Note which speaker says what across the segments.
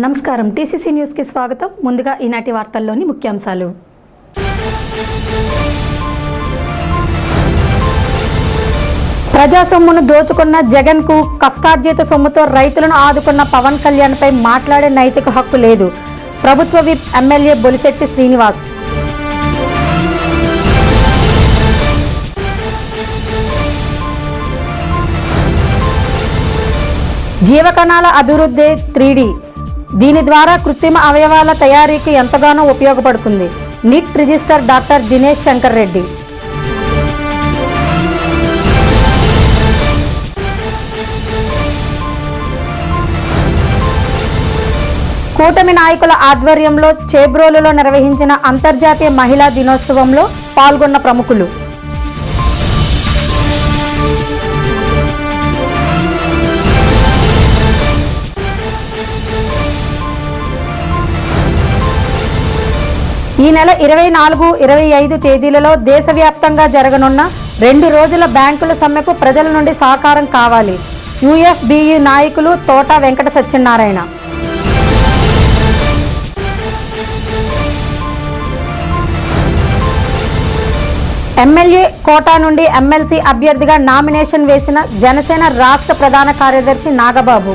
Speaker 1: నమస్కారం TCC news కి స్వాగతం. ముందుగా ఈనాటి వార్తల్లోని ముఖ్యాంశాలు. ప్రజా సొమ్మును దోచుకున్న జగన్ కు కష్టార్జిత సొమ్ముతో రైతులను ఆదుకున్న పవన్ కళ్యాణ్ పై మాట్లాడే నైతిక హక్కు లేదు. ప్రభుత్వ విప్ ఎమ్మెల్యే బొలిశెట్టి శ్రీనివాస్. జీవకణాల అభివృద్ధి 3D. దీని ద్వారా కృత్రిమ అవయవాల తయారీకి ఎంతగానో ఉపయోగపడుతుంది. NIT registrar doctor Dinesh Shankar Reddy. కూటమి నాయకుల ఆధ్వర్యంలో చేబ్రోలులో నిర్వహించిన అంతర్జాతీయ మహిళా దినోత్సవంలో పాల్గొన్న ప్రముఖులు. ఈ నెల 24, 25 తేదీలలో దేశవ్యాప్తంగా జరగనున్న 2 రోజుల బ్యాంకుల సమ్మెకు ప్రజల నుండి సహకారం కావాలి. యూఎఫ్బియు నాయకులు తోట వెంకట సత్యనారాయణ. ఎమ్మెల్యే కోటా నుండి ఎమ్మెల్సీ అభ్యర్థిగా నామినేషన్ వేసిన జనసేన రాష్ట్ర ప్రధాన కార్యదర్శి నాగబాబు.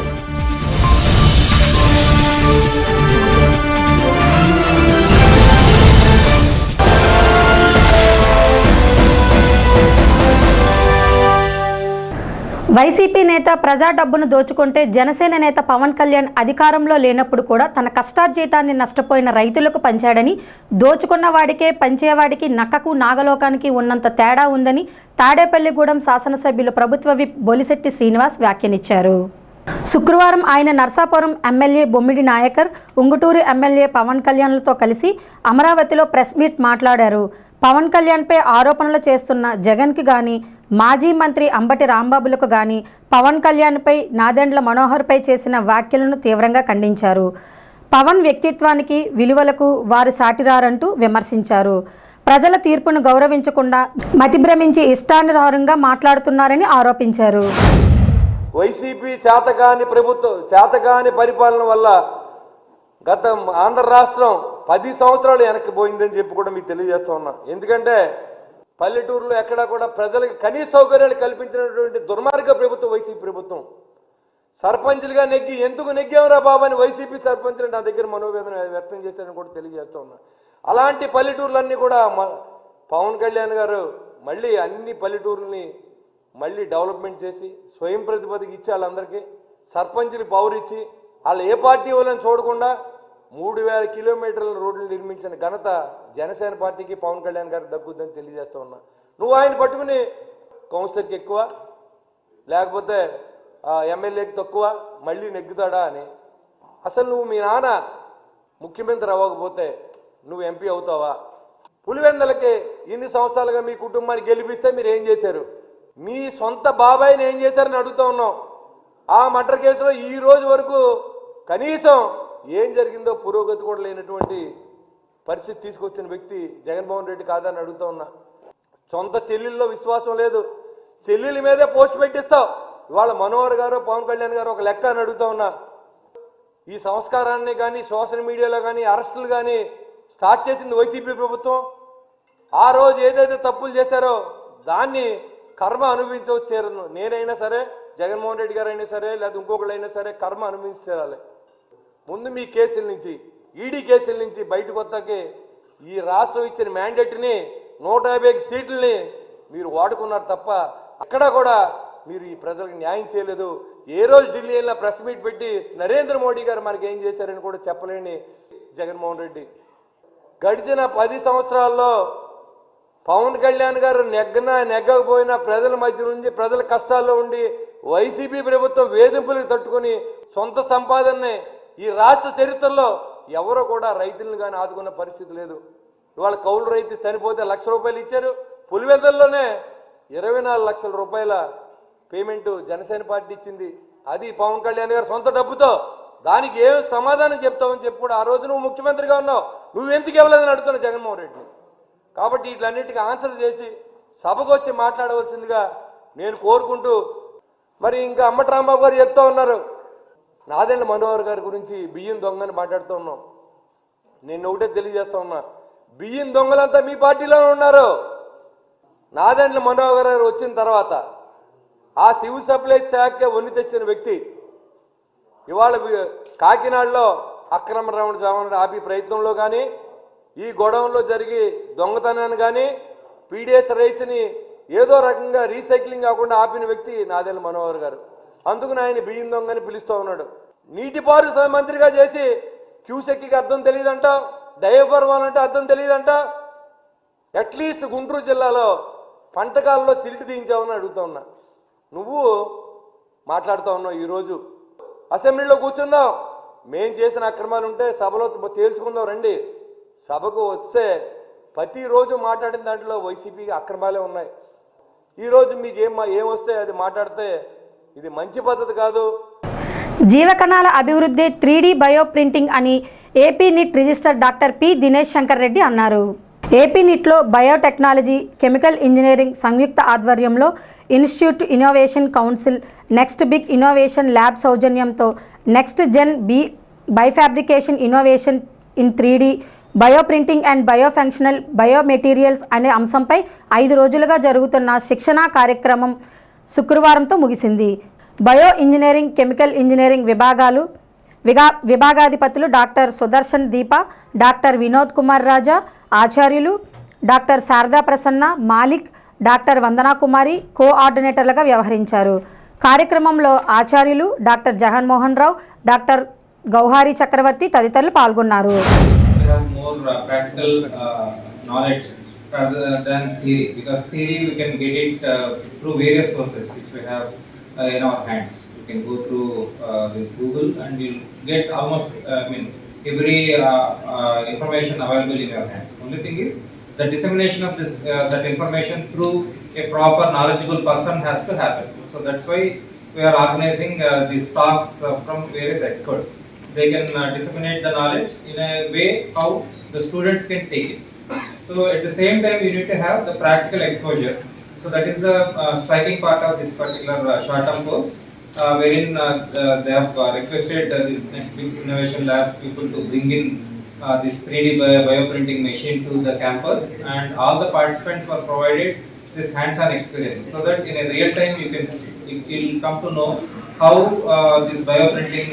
Speaker 1: వైసీపీ నేత ప్రజా డబ్బును దోచుకుంటే జనసేన నేత పవన్ కళ్యాణ్ అధికారంలో లేనప్పుడు కూడా తన కష్టార్జితాన్ని నష్టపోయిన రైతులకు పంచాడని, దోచుకున్న వాడికే పంచేవాడికి నక్కకు నాగలోకానికి ఉన్నంత తేడా ఉందని తాడేపల్లిగూడెం శాసనసభ్యులు ప్రభుత్వ విప్ బొలిశెట్టి శ్రీనివాస్ వ్యాఖ్యానించారు. శుక్రవారం ఆయన నర్సాపురం ఎమ్మెల్యే బొమ్మిడి నాయకర్, ఉంగుటూరు ఎమ్మెల్యే పవన్ కళ్యాణ్లతో కలిసి అమరావతిలో ప్రెస్ మీట్ మాట్లాడారు. పవన్ కళ్యాణ్పై ఆరోపణలు చేస్తున్న జగన్కి కానీ, మాజీ మంత్రి అంబటి రాంబాబులకు కానీ పవన్ కళ్యాణ్పై, నాదెండ్ల మనోహర్పై చేసిన వ్యాఖ్యలను తీవ్రంగా ఖండించారు. పవన్ వ్యక్తిత్వానికి, విలువలకు వారు సాటిరారంటూ విమర్శించారు. ప్రజల తీర్పును గౌరవించకుండా మతిభ్రమించి ఇష్టానుసారంగా మాట్లాడుతున్నారని ఆరోపించారు.
Speaker 2: వైసీపీ చేతకాని పరిపాలన వల్ల గత ఆంధ్ర రాష్ట్రం 10 సంవత్సరాలు వెనక్కి పోయిందని చెప్పి కూడా మీకు తెలియజేస్తా ఉన్నా. ఎందుకంటే పల్లెటూరులో ఎక్కడా కూడా ప్రజలకు కనీస సౌకర్యాలు కల్పించినటువంటి దుర్మార్గ ప్రభుత్వం వైసీపీ ప్రభుత్వం. సర్పంచ్లుగా నెగ్గి ఎందుకు నెగ్గామరా బాబు అని వైసీపీ సర్పంచ్లు నా దగ్గర మనోవేదన వ్యక్తం చేశారని కూడా తెలియజేస్తా ఉన్నా. అలాంటి పల్లెటూర్లన్నీ కూడా పవన్ కళ్యాణ్ గారు మళ్ళీ అన్ని పల్లెటూరుని మళ్ళీ డెవలప్మెంట్ చేసి స్వయం ప్రతిపదికి ఇచ్చి వాళ్ళందరికీ సర్పంచ్లు పవర్ ఇచ్చి వాళ్ళు ఏ పార్టీ వాళ్ళని చూడకుండా 3000 కిలోమీటర్ల రోడ్లు నిర్మించిన ఘనత జనసేన పార్టీకి పవన్ కళ్యాణ్ గారికి దక్కుద్దని తెలియజేస్తా ఉన్నా. నువ్వు ఆయన పట్టుకుని కౌన్సిలర్కి ఎక్కువ లేకపోతే ఎమ్మెల్యేకి తక్కువ మళ్ళీ నెగ్గుతాడా అని. అసలు నువ్వు మీ నాన్న ముఖ్యమంత్రి అవ్వకపోతే నువ్వు ఎంపీ అవుతావా? పులివెందలకి ఇన్ని సంవత్సరాలుగా మీ కుటుంబాన్ని గెలిపిస్తే మీరు ఏం చేశారు? మీ సొంత బాబాయిని ఏం చేశారని అడుగుతా ఉన్నాం. ఆ మర్డర్ కేసులో ఈ రోజు వరకు కనీసం ఏం జరిగిందో పురోగతి కూడా లేనటువంటి పరిస్థితి తీసుకొచ్చిన వ్యక్తి జగన్మోహన్ రెడ్డి కాదని అడుగుతా ఉన్నా. సొంత చెల్లెల్లో విశ్వాసం లేదు, చెల్లెల మీదే పోస్ట్ పెట్టిస్తావు. ఇవాళ మనోహర్ గారు, పవన్ కళ్యాణ్ గారు ఒక లెక్క అని అడుగుతా ఉన్నా. ఈ సంస్కారాన్ని కానీ సోషల్ మీడియాలో కానీ అరెస్టులు కానీ స్టార్ట్ చేసింది వైసీపీ ప్రభుత్వం. ఆ రోజు ఏదైతే తప్పులు చేశారో దాన్ని కర్మ అనుభవించవచ్చు. నేనైనా సరే, జగన్మోహన్ రెడ్డి గారు అయినా సరే, లేదా ఇంకొకళ్ళైనా సరే కర్మ అనుభవించాలి. ముందు మీ కేసుల నుంచి, ఈడీ కేసుల నుంచి బయటకు వస్తాకే ఈ రాష్ట్రం ఇచ్చిన మ్యాండేట్ని 150 సీట్లని మీరు వాడుకున్నారు తప్ప అక్కడ కూడా మీరు ఈ ప్రజలకు న్యాయం చేయలేదు. ఏ రోజు ఢిల్లీ వెళ్ళినా ప్రెస్ మీట్ పెట్టి నరేంద్ర మోడీ గారు మనకి ఏం చేశారని కూడా చెప్పలేని జగన్మోహన్ రెడ్డి. గడిచిన 10 సంవత్సరాల్లో పవన్ కళ్యాణ్ గారు నెగ్గకపోయినా ప్రజల మధ్య నుంచి, ప్రజల కష్టాల్లో ఉండి వైసీపీ ప్రభుత్వం వేధింపులకు తట్టుకొని సొంత సంపాదనని ఈ రాష్ట్ర చరిత్రలో ఎవరో కూడా రైతులను కానీ ఆదుకున్న పరిస్థితి లేదు. ఇవాళ కౌలు రైతు చనిపోతే 1 లక్ష రూపాయలు ఇచ్చారు. పులివెందుల్లోనే 24 లక్షల రూపాయల పేమెంట్ జనసేన పార్టీ ఇచ్చింది. అది పవన్ కళ్యాణ్ గారు సొంత డబ్బుతో. దానికి ఏం సమాధానం చెప్తామని చెప్పి కూడా ఆ రోజు నువ్వు ముఖ్యమంత్రిగా ఉన్నావు, నువ్వెందుకు ఇవ్వలేదని అడుగుతున్నావు జగన్మోహన్ రెడ్డి. కాబట్టి వీటన్నిటికీ ఆన్సర్ చేసి సభకు వచ్చి మాట్లాడవలసిందిగా నేను కోరుకుంటూ, మరి ఇంకా అంబటి రాంబాబు గారు చెప్తా ఉన్నారు, నాదెండ్ల మనోహర్ గారి గురించి బియ్యం దొంగని మాట్లాడుతూ ఉన్నాం. నేను ఒకటే తెలియజేస్తా ఉన్నా, బియ్యం దొంగలంతా మీ పార్టీలోనే ఉన్నారు. నాదెండ్ల మనోహర్ గారు వచ్చిన తర్వాత ఆ సివిల్ సప్లై శాఖ వన్ని తెచ్చిన వ్యక్తి ఇవాళ కాకినాడలో అక్రమ రవాణా ఆపి ప్రయత్నంలో కానీ, ఈ గొడవల్లో జరిగి దొంగతనాన్ని కానీ, పీడిఎస్ రైస్ని ఏదో రకంగా రీసైక్లింగ్ కాకుండా ఆపిన వ్యక్తి నాదెండ్ల మనోహర్ గారు. అందుకని ఆయన బియ్యం దొంగని పిలుస్తూ ఉన్నాడు. నీటిపారుదల మంత్రిగా చేసి క్యూసెక్కి అర్థం తెలియదంట, డయఫర్మాల్ అంటే అర్థం తెలియదంట. అట్లీస్ట్ గుంటూరు జిల్లాలో పంటకాలలో సిల్ట్ తీయించామని అడుగుతా ఉన్నా. నువ్వు మాట్లాడుతూ ఉన్నావు. ఈరోజు అసెంబ్లీలో కూర్చున్నావు, మేం చేసిన అక్రమాలు ఉంటే సభలో తేల్చుకుందాం రండి. సభకు వస్తే ప్రతిరోజు మాట్లాడిన దాంట్లో వైసీపీ అక్రమాలే ఉన్నాయి. ఈరోజు మీకు ఏమొస్తే అది మాట్లాడితే ఇది మంచి పద్ధతి కాదు.
Speaker 1: జీవకణాల అభివృద్ధి 3D బయో ప్రింటింగ్ అని AP NIT registrar doctor P Dinesh Shankar Reddy అన్నారు. ఏపీ నిట్లో బయోటెక్నాలజీ, కెమికల్ ఇంజనీరింగ్ సంయుక్త ఆధ్వర్యంలో institute innovation council, next big innovation lab సౌజన్యంతో next gen biofabrication innovation in 3D bio printing and biofunctional biomaterials అనే అంశంపై 5 రోజులుగా జరుగుతున్న శిక్షణా కార్యక్రమం శుక్రవారంతో ముగిసింది. బయో ఇంజనీరింగ్, కెమికల్ ఇంజనీరింగ్ విభాగాధిపతులు డాక్టర్ సుదర్శన్ దీప, డాక్టర్ వినోద్ కుమార్ రాజా, ఆచార్యులు డాక్టర్ శారదా ప్రసన్న, మాలిక్, డాక్టర్ వందనా కుమారి కోఆర్డినేటర్లుగా వ్యవహరించారు. కార్యక్రమంలో ఆచార్యులు డాక్టర్ జగన్మోహన్ రావు, డాక్టర్ గౌహారి చక్రవర్తి తదితరులు పాల్గొన్నారు.
Speaker 3: Rather than theory, because theory we can get it through various sources which we have in our hands. You can go through this Google and you'll get almost every information available in your hands. Only thing is the dissemination of this that information through a proper knowledgeable person has to happen. So that's why we are organizing these talks from various experts. They can disseminate the knowledge in a way how the students can take it. So at the same time you need to have the practical exposure. So that is the striking part of this particular short-term course, wherein they have requested this next big innovation lab people to bring in this 3D bioprinting machine to the campus, and all the participants were provided this hands-on experience, so that in a real time you'll come to know how this bioprinting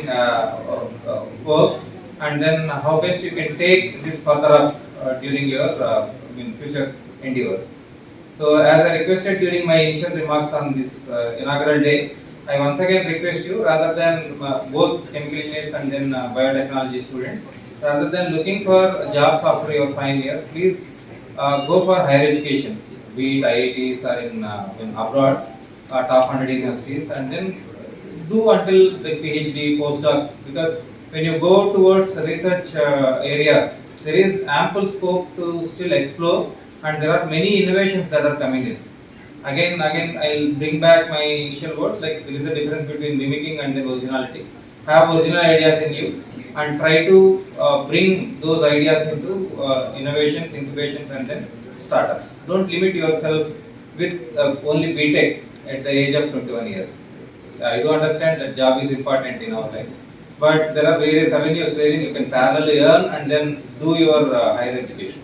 Speaker 3: works, and then how best you can take this further up during your future endeavors. So as I requested during my initial remarks on this inaugural day, I once again request you, rather than both chemical engineers and then biotechnology students, rather than looking for jobs after your final year, please go for higher education, be it IITs or in abroad, top 100 universities, and then do until the PhD, postdocs, because when you go towards research areas, there is ample scope to still explore, and there are many innovations that are coming in. Again, I'll bring back my initial words, like there is a difference between mimicking and then originality. Have original ideas in you and try to bring those ideas into innovations, incubations, and then startups. Don't limit yourself with only BTech at the age of 21 years. I do understand that job is important in our life, but there are various avenues wherein you can parallelly earn and then do your higher education.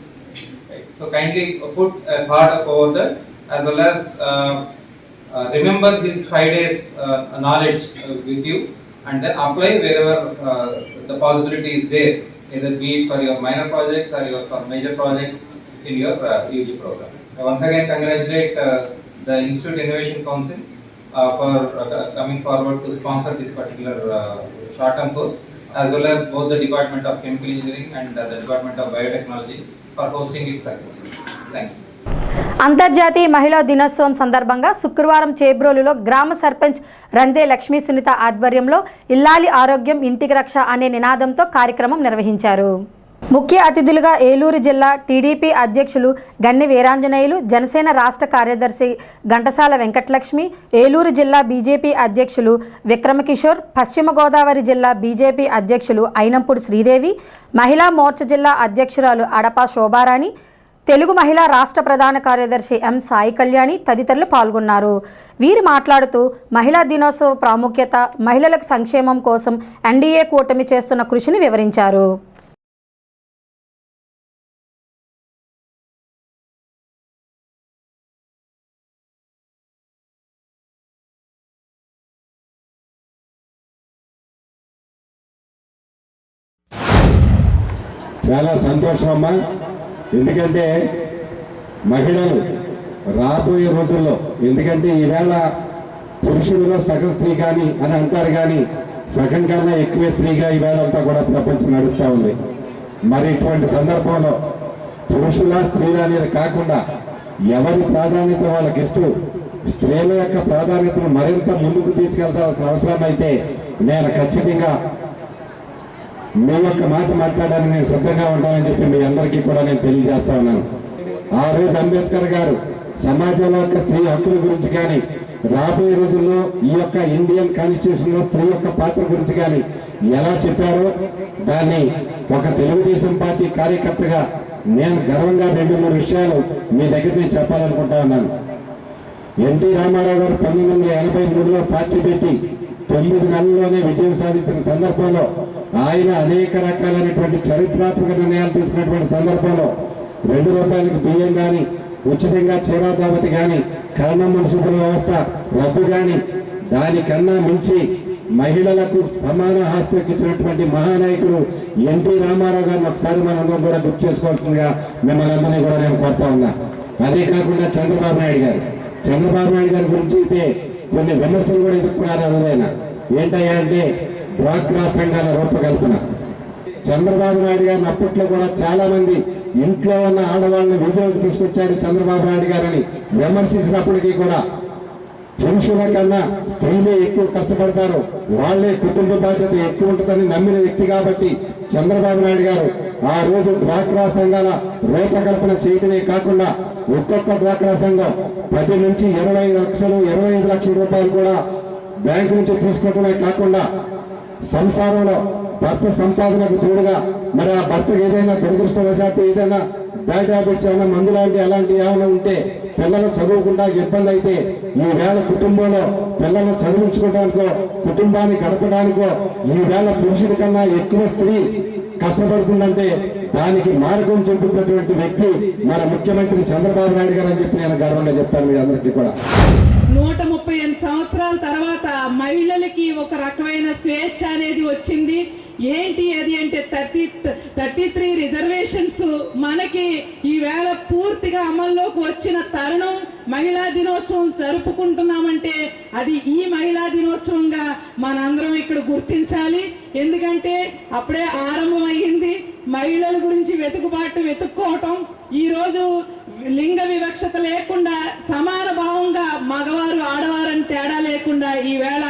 Speaker 3: Right? So kindly put a thought over that, as well as remember these 5 days knowledge with you, and then apply wherever the possibility is there, either be it for your minor projects or for major projects in your UG program. I once again congratulate the Institute Innovation Council for coming forward to sponsor this particular short-term course, as well as both the Department of Chemical Engineering and the Department of Biotechnology for hosting it successfully. Thank you.
Speaker 1: అంతర్జాతీయ మహిళా దినోత్సవం సందర్భంగా శుక్రవారం చేబ్రోలులో గ్రామ సర్పంచ్ రందే లక్ష్మీ సునీత ఆధ్వర్యంలో ఇల్లాలి ఆరోగ్యం ఇంటికి రక్ష అనే నినాదంతో కార్యక్రమం నిర్వహించారు. ముఖ్య అతిథులుగా ఏలూరు జిల్లా టీడీపీ అధ్యక్షులు గన్ని వీరాంజనేయులు, జనసేన రాష్ట్ర కార్యదర్శి ఘంటసాల వెంకటలక్ష్మి, ఏలూరు జిల్లా బీజేపీ అధ్యక్షులు విక్రమకిషోర్, పశ్చిమ గోదావరి జిల్లా బీజేపీ అధ్యక్షులు అయినంపూడి శ్రీదేవి, మహిళా మోర్చా జిల్లా అధ్యక్షురాలు అడపా శోభారాణి, తెలుగు మహిళా రాష్ట్ర ప్రధాన కార్యదర్శి ఎం సాయి కళ్యాణి తదితరులు పాల్గొన్నారు. వీరు మాట్లాడుతూ మహిళా దినోత్సవ ప్రాముఖ్యత, మహిళలకు సంక్షేమం కోసం ఎన్డీఏ కూటమి చేస్తున్న కృషిని వివరించారు.
Speaker 4: చాలా సంతోషం అమ్మా. ఎందుకంటే మహిళలు రాబోయే రోజుల్లో, ఎందుకంటే ఈవేళ పురుషులలో సగం స్త్రీ కానీ అని అంటారు, కానీ సగం కన్నా ఎక్కువే స్త్రీగా ఈవేళ అంతా కూడా ప్రపంచం నడుస్తూ ఉంది. మరి ఇటువంటి సందర్భంలో పురుషుల స్త్రీల అనేది కాకుండా ఎవరి ప్రాధాన్యత వాళ్ళకి ఇస్తూ స్త్రీల యొక్క ప్రాధాన్యతను మరింత ముందుకు తీసుకెళ్తాల్సిన అవసరం అయితే నేను ఖచ్చితంగా మీ యొక్క మాట మాట్లాడడానికి నేను సిద్ధంగా ఉంటానని చెప్పి మీ అందరికీ కూడా నేను తెలియజేస్తా ఉన్నాను. ఆ రోజు అంబేద్కర్ గారు సమాజంలో యొక్క స్త్రీ హక్కుల గురించి కానీ, రాబోయే రోజుల్లో ఈ యొక్క ఇండియన్ కాన్స్టిట్యూషన్ లో స్త్రీ యొక్క పాత్ర గురించి కానీ ఎలా చెప్పారో దాన్ని ఒక తెలుగుదేశం పార్టీ కార్యకర్తగా నేను గర్వంగా 2-3 విషయాలు మీ దగ్గర నేను చెప్పాలనుకుంటా ఉన్నాను. ఎన్టీ రామారావు గారు 1983లో పార్టీ పెట్టి 9 నెలల్లోనే విజయం సాధించిన సందర్భంలో ఆయన అనేక రకాలైనటువంటి చరిత్రాత్మక నిర్ణయాలు తీసుకున్నటువంటి సందర్భంలో 2 రూపాయలకు బియ్యం కానీ, ఉచితంగా చీరాదావతి కానీ, కరణం మున్సిపల్ వ్యవస్థ రద్దు కానీ, దానికన్నా మించి మహిళలకు సమాన ఆస్తికి ఇచ్చినటువంటి మహానాయకుడు ఎన్టీ రామారావు గారిని ఒకసారి మనందరం కూడా గుర్తు చేసుకోవాల్సిందిగా మిమ్మల్ని అందరినీ కూడా నేను కోరుతా ఉన్నా. అదే కాకుండా చంద్రబాబు నాయుడు గారి గురించి అయితే కొన్ని విమర్శలు కూడా ఎదుర్కొన్నారు. ఎవరైనా ఏంటయ్యా అంటే డ్వాక్రా సంఘాల రూపకల్పన. చంద్రబాబు నాయుడు గారిని అప్పట్లో కూడా చాలా మంది ఇంట్లో ఉన్న ఆడవాళ్ళని వీడియోకి తీసుకొచ్చాడు చంద్రబాబు నాయుడు గారని విమర్శించినప్పటికీ కూడా పురుషుల కన్నా స్త్రీలే ఎక్కువ కష్టపడతారు, వాళ్లే కుటుంబ బాధ్యత ఎక్కువ ఉంటుందని నమ్మిన వ్యక్తి కాబట్టి చంద్రబాబు నాయుడు గారు ఆ రోజు డ్వాక్రా సంఘాల రూపకల్పన చేయడమే కాకుండా ఒక్కొక్క డ్వాక్రా సంఘం 10 నుంచి 25 లక్షలు 25 లక్షల రూపాయలు కూడా బ్యాంకు నుంచి తీసుకోవడమే కాకుండా సంసారంలో భర్త సంపాదనకు తోడుగా మరి ఆ భర్తకు ఏదైనా దురదృష్టవశాత్తు ఏదైనా బ్యాడ్ హ్యాబిట్స్ ఏమైనా మందు లాంటి అలాంటి ఏమైనా ఉంటే పిల్లలు చదువుకుంటా ఇబ్బంది అయితే ఈవేళ కుటుంబంలో పిల్లలను చదివించుకోవడానికో కుటుంబాన్ని గడపడానికో ఈవేళ పురుషుడి కన్నా ఎక్కువ స్త్రీ కష్టపడుతుందంటే దానికి మార్గం చూపుతున్నటువంటి వ్యక్తి మన ముఖ్యమంత్రి చంద్రబాబు నాయుడు గారు అని చెప్పి నేను గర్వంగా చెప్తాను మీ అందరికీ కూడా.
Speaker 5: 138 సంవత్సరాల తర్వాత మహిళలకి ఒక రకమైన స్వేచ్ఛ అనేది వచ్చింది. ఏంటి అది అంటే 33 రిజర్వేషన్స్ మనకి ఈవేళ పూర్తిగా అమల్లోకి వచ్చిన తరుణం. మహిళా దినోత్సవం జరుపుకుంటున్నామంటే అది ఈ మహిళా దినోత్సవంగా మనందరం ఇక్కడ గుర్తించాలి. ఎందుకంటే అప్పుడే ఆరంభమైంది మహిళల గురించి వెతుక్కోవటం. ఈరోజు లింగ వివక్షత లేకుండా సమాన భావంగా మగవారు ఆడవారని తేడా లేకుండా ఈవేళ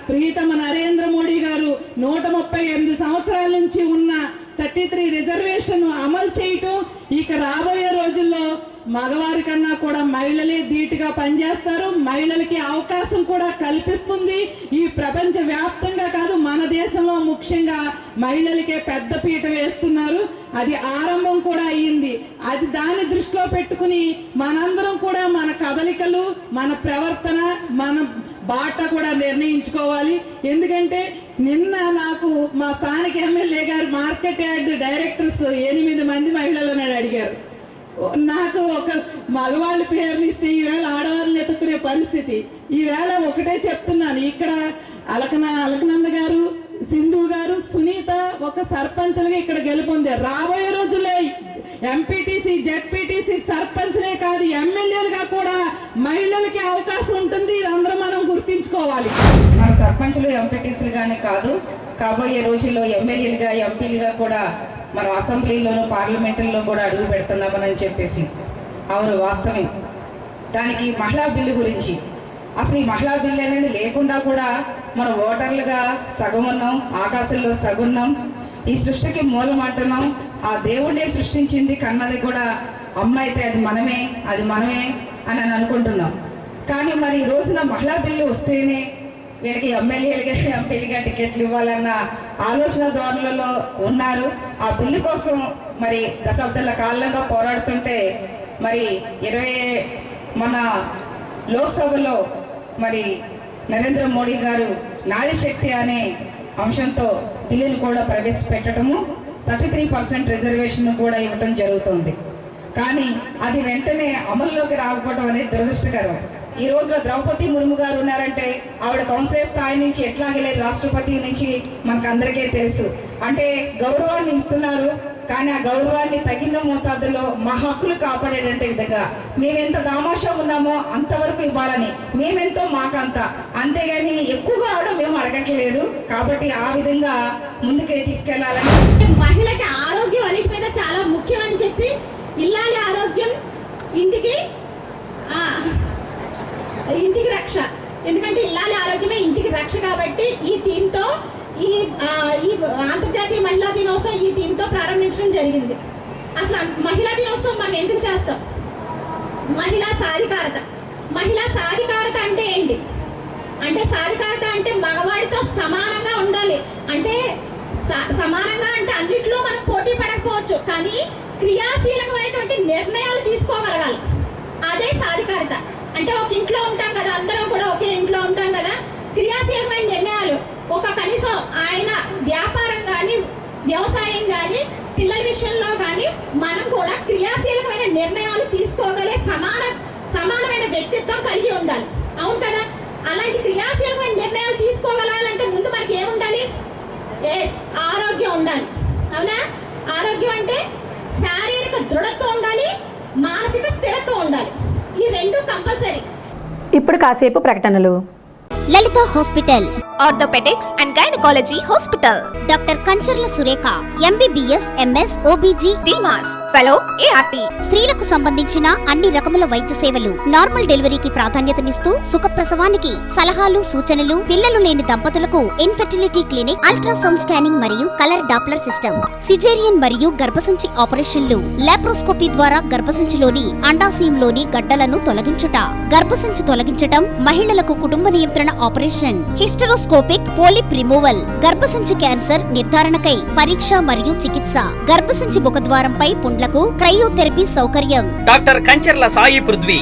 Speaker 5: ప్రీతమ నరేంద్ర మోడీ గారు 138 సంవత్సరాల నుంచి ఉన్న 33 రిజర్వేషన్ అమలు చేయటం, ఇక రాబోయే రోజుల్లో మగవారి కన్నా కూడా మహిళలే ధీటుగా పనిచేస్తారు. మహిళలకి అవకాశం కూడా కల్పిస్తుంది. ఈ ప్రపంచ వ్యాప్తంగా కాదు, మన దేశంలో ముఖ్యంగా మహిళలకే పెద్ద పీట వేస్తున్నారు. అది ఆరంభం కూడా అయ్యింది. అది దాన్ని దృష్టిలో పెట్టుకుని మనందరం కూడా మన కదలికలు, మన ప్రవర్తన, మన బాట కూడా నిర్ణయించుకోవాలి. ఎందుకంటే నిన్న నాకు మా స్థానిక ఎమ్మెల్యే గారు మార్కెట్ యార్డ్ డైరెక్టర్స్ 8 మంది మహిళలను అడిగారు. నాకు ఒక మగవాళ్ళ పేర్లు ఇస్తే ఈవేళ ఆడవాళ్ళని ఎత్తుకునే పరిస్థితి. ఈవేళ ఒకటే చెప్తున్నాను, ఇక్కడ అలకనంద గారు, సింధు గారు, సునీత ఒక సర్పంచ్లుగా ఇక్కడ గెలుపొందారు. రాబోయే రోజుల్లో ఎంపీటీసీ, జెడ్పీటీసీ సర్పంచ్లే కాదు ఎమ్మెల్యేలుగా కూడా మహిళలకి అవకాశం ఉంటుంది. ఇది అందరం మనం గుర్తించుకోవాలి.
Speaker 6: మన సర్పంచ్లు ఎంపీటీసీలుగానే కాదు, కాబోయే రోజుల్లో ఎమ్మెల్యేలుగా, ఎంపీలుగా కూడా మనం అసెంబ్లీలోనూ పార్లమెంటుల్లో కూడా అడుగు పెడుతున్నామని చెప్పేసి అవును, వాస్తవం. దానికి మహిళా బిల్లు గురించి అసలు ఈ మహిళా బిల్లు అనేది లేకుండా కూడా మనం ఓటర్లుగా సగం ఉన్నాం, ఆకాశంలో సగున్నాం. ఈ సృష్టికి మూలం అంటున్నాం. ఆ దేవుడే సృష్టించింది, కన్నది కూడా అమ్మ అయితే అది మనమే అని అనుకుంటున్నాం. కానీ మరి ఈ రోజున మహిళా బిల్లు వస్తేనే వీళ్ళకి ఎమ్మెల్యేలుగా ఎంపీలుగా టికెట్లు ఇవ్వాలన్న ఆలోచన ధోరణులలో ఉన్నారు. ఆ బిల్లు కోసం మరి దశాబ్దాల కాలంగా పోరాడుతుంటే మరి మన లోక్సభలో మరి నరేంద్ర మోడీ గారు నారీ శక్తి అనే అంశంతో బిల్లును కూడా ప్రవేశపెట్టడము, 33% రిజర్వేషన్ కూడా ఇవ్వటం జరుగుతుంది. కానీ అది వెంటనే అమల్లోకి రాకపోవడం అనేది దురదృష్టకరం. ఈ రోజులో ద్రౌపది ముర్ము గారు ఉన్నారంటే ఆవిడ కౌన్సిలర్ స్థాయి నుంచి ఎట్లాగలేదు రాష్ట్రపతి నుంచి మనకు అందరికీ తెలుసు. అంటే గౌరవాన్ని ఇస్తున్నారు, కానీ ఆ గౌరవాన్ని తగిన మోతాదులో మా హక్కులు కాపాడేటంటే విధంగా మేమెంత దామాషా ఉన్నామో అంతవరకు ఇవ్వాలని, మేమెంతో మాకంత, అంతేగాని ఎక్కువగా అవడం మేము అడగట్లేదు. కాబట్టి ఆ విధంగా ముందుకే తీసుకెళ్లాలని,
Speaker 7: మహిళకి ఆరోగ్యం అన్నిటి మీద చాలా ముఖ్యం అని చెప్పి ఇల్లాలి ఆరోగ్యం ఇంటికి రక్ష, ఎందుకంటే ఇల్లాలి ఆరోగ్యమే ఇంటికి రక్ష. కాబట్టి ఈ థీమ్తో ఈ అంతర్జాతీయ మహిళా దినోత్సవం ఈ థీమ్తో ప్రారంభించడం జరిగింది. అసలు మహిళా దినోత్సవం మనం ఎందుకు చేస్తాం? మహిళా సాధికారత. మహిళా సాధికారత అంటే ఏంటి అంటే, సాధికారత అంటే మగవాడితో సమానంగా ఉండాలి. అంటే సమానంగా అంటే అన్నిట్లో మనం పోటీ పడకపోవచ్చు, కానీ క్రియాశీలకమైనటువంటి నిర్ణయాలు తీసుకోగలగాలి. అదే సాధికారత. అంటే ఒక ఇంట్లో ఉంటాం కదా, అందరం కూడా ఒకే ఇంట్లో ఉంటాం కదా, క్రియాశీలమైన నిర్ణయాలు, ఒక కనీసం ఆయన వ్యాపారం కానీ వ్యవసాయం కానీ పిల్లల విషయంలో కానీ మనం కూడా క్రియాశీలకమైన నిర్ణయాలు తీసుకోగలే సమానమైన వ్యక్తిత్వం కలిగి ఉండాలి. అవును కదా? అలాంటి క్రియాశీలకమైన నిర్ణయాలు తీసుకోగలాలంటే ముందు మనకి ఏముండాలి? ఆరోగ్యం ఉండాలి. అవునా? ఆరోగ్యం అంటే శారీరక దృఢత్వం ఉండాలి, మానసిక స్థిరత్వం ఉండాలి. ఈ రెండు కంపల్సరీ.
Speaker 1: ఇప్పుడు కాసేపు ప్రకటనలు.
Speaker 8: Lalitha hospital, orthopaedics and gynaecology hospital. Doctor Kancharla Surekha, MBBS, MS, OBG, డిమాస్, ఫెలో, ఏఆర్టీ. స్త్రీలకు సంబంధించిన అన్ని రకముల వైద్య సేవలు, నార్మల్ డెలివరీకి ప్రాధాన్యతనిస్తూ సుఖప్రసవానికి సలహాలు, సూచనలు, పిల్లలు లేని దంపతులకు ఇన్ఫెర్టిలిటీ క్లినిక్, అల్ట్రాసౌండ్ స్కానింగ్ మరియు కలర్ డాప్లర్ సిస్టమ్, సిజేరియన్ మరియు గర్భసంచి ఆపరేషన్లు, లాప్రోస్కోపీ ద్వారా గర్భసంచిలోని అండాశయంలోని గడ్డలను తొలగించుట, గర్భసంచి తొలగించటం, మహిళలకు కుటుంబ నియంత్రణ ఆపరేషన్, హిస్టరోస్కోపిక్ పోలిప్ రిమూవల్, గర్భసంచి క్యాన్సర్ నిర్ధారణకై పరీక్ష మరియు చికిత్స, గర్భసంచి ముఖద్వారంపై పుండ్లకు క్రయోథెరపీ సౌకర్యం.
Speaker 9: Doctor Kancharla Sai Prithvi,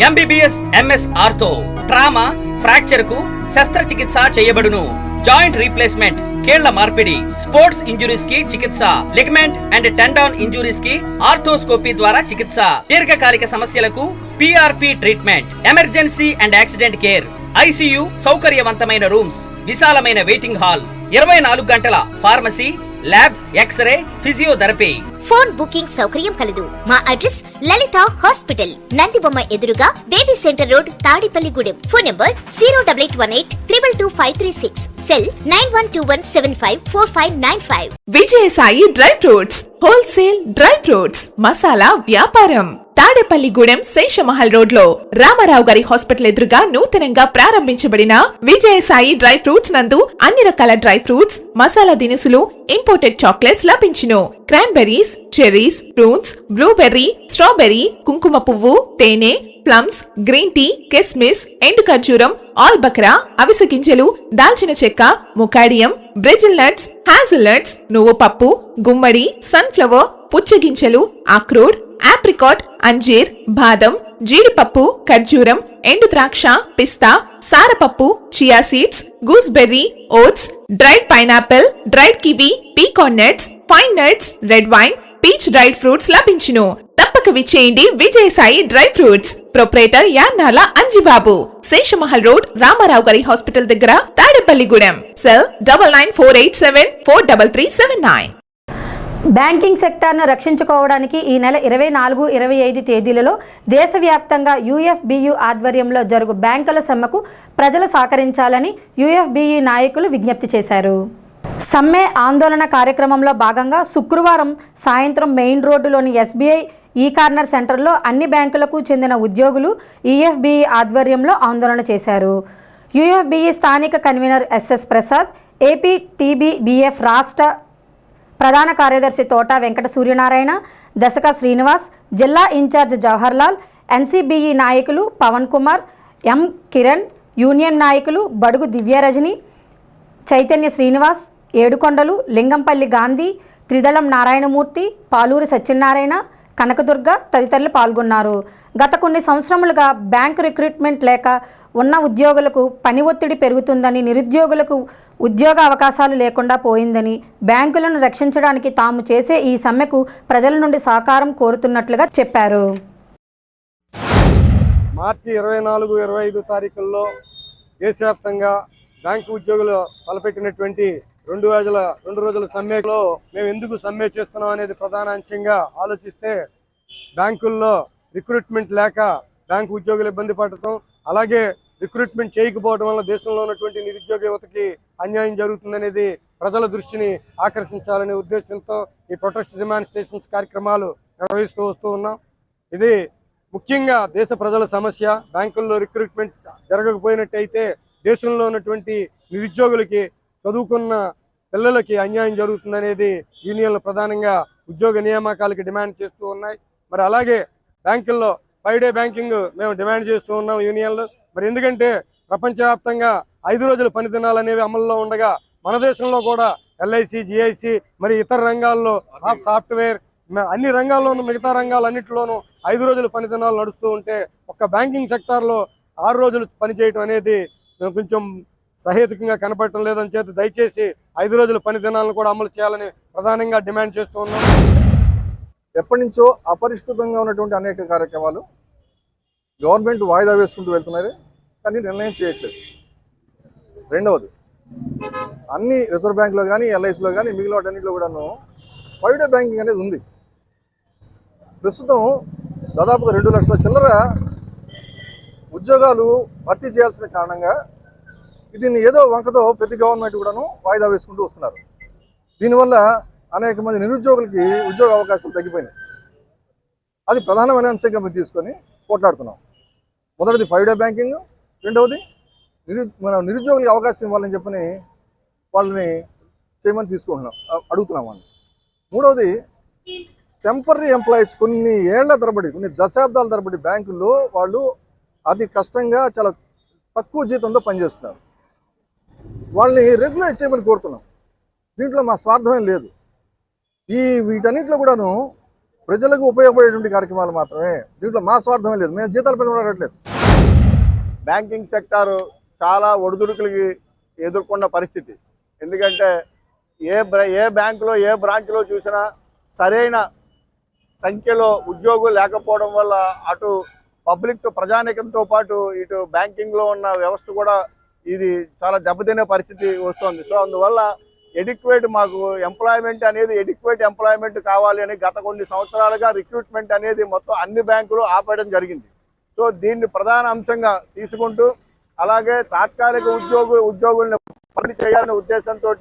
Speaker 9: MBBS, MS ortho, trauma, fracture కు శస్త్రచికిత్స చేయబడును. జాయింట్ రీప్లేస్మెంట్, కీళ్ల మార్పిడి, స్పోర్ట్స్ ఇంజురీస్ కి చికిత్స, లిగమెంట్ అండ్ టెండాన్ ఇంజురీస్ కి ఆర్థోస్కోపీ ద్వారా చికిత్స, దీర్ఘకాలిక సమస్యలకు PRP treatment, emergency and accident care, ICU సౌకర్యవంతమైన రూమ్స్, విశాలమైన వెయిటింగ్ హాల్, 24 గంటల pharmacy, lab, X-ray, physiotherapy.
Speaker 8: Phone booking సౌకర్యం కలదు. మా అడ్రస్ లలిత హాస్పిటల్, నందిబొమ్మ ఎదురుగా, baby centre road, Tadepalligudem. Phone number 08818222536, cell 9121754595.
Speaker 10: Vijayasai dry fruits, wholesale dry fruits masala వ్యాపారం. తాడేపల్లిగూడెం శేషమహల్ రోడ్ లో రామారావు గారి హాస్పిటల్ ఎదురుగా నూతనంగా ప్రారంభించబడిన విజయసాయి డ్రై ఫ్రూట్స్ నందు అన్ని రకాల డ్రై ఫ్రూట్స్, మసాలా దినుసులు, ఇంపోర్టెడ్ చాక్లెట్స్ లభించును. Cranberries, cherries, prunes, blueberry, strawberry, కుంకుమ పువ్వు, తేనె, ప్లమ్స్, గ్రీన్ టీ, కిస్మిస్, ఎండు ఖర్జూరం, ఆల్ బక్రా, అవిసె గింజలు, దాల్చిన చెక్క, ముకాడియం, బ్రెజిల్ నట్స్, హ్యాజిల్ నట్స్, నువ్వు పప్పు, గుమ్మడి, సన్ఫ్లవర్, పుచ్చగింజలు, అక్రోడ్, ఆప్రికాట్, అంజీర్, బాదం, జీడిపప్పు, ఖర్జూరం, ఎండు ద్రాక్ష, పిస్తా, సారపప్పు, chia seeds, gooseberry, oats, dried pineapple, dried kiwi, pecan nuts, fine nuts, red wine, peach dried fruits లభించును. తప్పక విచ్చేయండి Vijayasai dry fruits. Proprietor Yannala Anjibabu, Seshamahal road, Ramarao గారి హాస్పిటల్ దగ్గర, తాడేపల్లిగూడెం. సెల్ 9948743379.
Speaker 1: బ్యాంకింగ్ సెక్టార్ను రక్షించుకోవడానికి ఈ నెల 24, 25 తేదీలలో దేశవ్యాప్తంగా యూఎఫ్బియు ఆధ్వర్యంలో జరుగు బ్యాంకుల సమ్మెకు ప్రజలు సహకరించాలని యూఎఫ్బియు నాయకులు విజ్ఞప్తి చేశారు. సమ్మె ఆందోళన కార్యక్రమంలో భాగంగా శుక్రవారం సాయంత్రం మెయిన్ రోడ్డులోని ఎస్బీఐ ఈ కార్నర్ సెంటర్లో అన్ని బ్యాంకులకు చెందిన ఉద్యోగులు యూఎఫ్బియు ఆధ్వర్యంలో ఆందోళన చేశారు. యూఎఫ్బియు స్థానిక కన్వీనర్ ఎస్ఎస్ ప్రసాద్, ఏపీ టీబీబీఎఫ్ రాష్ట్ర ప్రధాన కార్యదర్శి తోట వెంకట సూర్యనారాయణ, దశక శ్రీనివాస్, జిల్లా ఇన్ఛార్జ్ జవహర్లాల్, ఎన్సీబీఈ నాయకులు పవన్ కుమార్, ఎం కిరణ్, యూనియన్ నాయకులు బడుగు దివ్యరజని, చైతన్య శ్రీనివాస్, ఏడుకొండలు, లింగంపల్లి గాంధీ, త్రిదళం నారాయణమూర్తి, పాలూరి సత్యనారాయణ, కనకదుర్గ తదితరులు పాల్గొన్నారు. గత కొన్ని సంవత్సరములుగా బ్యాంకు రిక్రూట్మెంట్ లేక ఉన్న ఉద్యోగులకు పని ఒత్తిడి పెరుగుతుందని, నిరుద్యోగులకు ఉద్యోగ అవకాశాలు లేకుండా పోయిందని, బ్యాంకులను రక్షించడానికి తాము చేసే ఈ సమ్మెకు ప్రజల నుండి సహకారం కోరుతున్నట్లుగా చెప్పారు.
Speaker 11: మార్చి 24, 25 తారీఖుల్లో దేశవ్యాప్తంగా బ్యాంకు ఉద్యోగులు తలపెట్టినటువంటి 2 రోజుల సమ్మెలో మేము ఎందుకు సమ్మె చేస్తున్నాం అనేది ప్రధాన అంశంగా ఆలోచిస్తే, బ్యాంకుల్లో రిక్రూట్మెంట్ లేక బ్యాంకు ఉద్యోగులు ఇబ్బంది పడటం, అలాగే రిక్రూట్మెంట్ చేయకపోవడం వల్ల దేశంలో ఉన్నటువంటి నిరుద్యోగ యువతకి అన్యాయం జరుగుతుందనేది ప్రజల దృష్టిని ఆకర్షించాలనే ఉద్దేశంతో ఈ ప్రొటెస్ట్ డెమాన్స్ట్రేషన్స్ కార్యక్రమాలు నిర్వహిస్తూ వస్తూ ఉన్నాం. ఇది ముఖ్యంగా దేశ ప్రజల సమస్య. బ్యాంకుల్లో రిక్రూట్మెంట్ జరగకపోయినట్టయితే దేశంలో ఉన్నటువంటి నిరుద్యోగులకి, చదువుకున్న పిల్లలకి అన్యాయం జరుగుతుందనేది యూనియన్లు ప్రధానంగా ఉద్యోగ నియామకాలకి డిమాండ్ చేస్తూ ఉన్నాయి. మరి అలాగే బ్యాంకుల్లో 5 డే బ్యాంకింగ్ మేము డిమాండ్ చేస్తూ ఉన్నాం యూనియన్లు. మరి ఎందుకంటే ప్రపంచవ్యాప్తంగా 5 రోజుల పని దినాలు అనేవి అమల్లో ఉండగా మన దేశంలో కూడా ఎల్ఐసి, జిఐసి, మరి ఇతర రంగాల్లో సాఫ్ట్వేర్, అన్ని రంగాల్లోనూ, మిగతా రంగాలన్నింటిలోనూ 5 రోజుల పని దినాలు నడుస్తూ ఉంటే ఒక్క బ్యాంకింగ్ సెక్టార్లో 6 రోజులు పనిచేయటం అనేది కొంచెం సహేతుకంగా కనపడటం లేదని చేత దయచేసి 5 రోజుల పని దినాలను కూడా అమలు చేయాలని ప్రధానంగా డిమాండ్ చేస్తూ ఉన్నాం.
Speaker 12: ఎప్పటి నుంచో అపరిష్కృతంగా ఉన్నటువంటి అనేక కార్యక్రమాలు గవర్నమెంట్ వాయిదా వేసుకుంటూ వెళ్తున్నారు, కానీ నిర్ణయం చేయట్లేదు. రెండవది, అన్ని రిజర్వ్ బ్యాంకులో కానీ, ఎల్ఐసిలో కానీ, మిగిలిన వాటన్నింటిలో కూడాను 5 డే బ్యాంకింగ్ అనేది ఉంది. ప్రస్తుతం దాదాపుగా 2 లక్షల చిల్లర ఉద్యోగాలు భర్తీ చేయాల్సిన కారణంగా దీన్ని ఏదో వంకతో ప్రతి గవర్నమెంట్ కూడాను వాయిదా వేసుకుంటూ వస్తున్నారు. దీనివల్ల అనేక మంది నిరుద్యోగులకి ఉద్యోగ అవకాశాలు తగ్గిపోయినాయి. అది ప్రధానమైన అంశంగా మేము తీసుకొని పోట్లాడుతున్నాం. మొదటిది 5 డే బ్యాంకింగ్, రెండవది మన నిరుద్యోగులకి అవకాశం ఇవ్వాలని చెప్పని వాళ్ళని చేయమని అడుగుతున్నాం వాళ్ళని. మూడవది, టెంపరీ ఎంప్లాయీస్ కొన్ని ఏళ్ల తరబడి, కొన్ని దశాబ్దాల తరబడి బ్యాంకుల్లో వాళ్ళు అతి కష్టంగా చాలా తక్కువ జీతంతో పనిచేస్తున్నారు. వాళ్ళని రెగ్యులైజ్ చేయమని కోరుతున్నాం. దీంట్లో మా స్వార్థమేం లేదు. వీటన్నిటిలో కూడాను ప్రజలకు ఉపయోగపడేటువంటి కార్యక్రమాలు మాత్రమే. దీంట్లో మా స్వార్థమే లేదు. మేము జీతాలు పెంచడం.
Speaker 13: బ్యాంకింగ్ సెక్టారు చాలా ఒడిదుడుకులకి ఎదుర్కొన్న పరిస్థితి. ఎందుకంటే ఏ బ్యాంకులో, ఏ బ్రాంచ్లో చూసినా సరైన సంఖ్యలో ఉద్యోగులు లేకపోవడం వల్ల అటు పబ్లిక్, ప్రజానీకంతో పాటు ఇటు బ్యాంకింగ్లో ఉన్న వ్యవస్థ కూడా ఇది చాలా దెబ్బతినే పరిస్థితి వస్తుంది. సో అందువల్ల మాకు ఎంప్లాయ్మెంట్ అనేది ఎడిక్వేట్ ఎంప్లాయ్మెంట్ కావాలి అని గత కొన్ని సంవత్సరాలుగా రిక్రూట్మెంట్ అనేది మొత్తం అన్ని బ్యాంకులు ఆపేయడం జరిగింది. సో దీన్ని ప్రధాన అంశంగా తీసుకుంటూ, అలాగే తాత్కాలిక ఉద్యోగుల్ని పని చేయాలనే ఉద్దేశంతో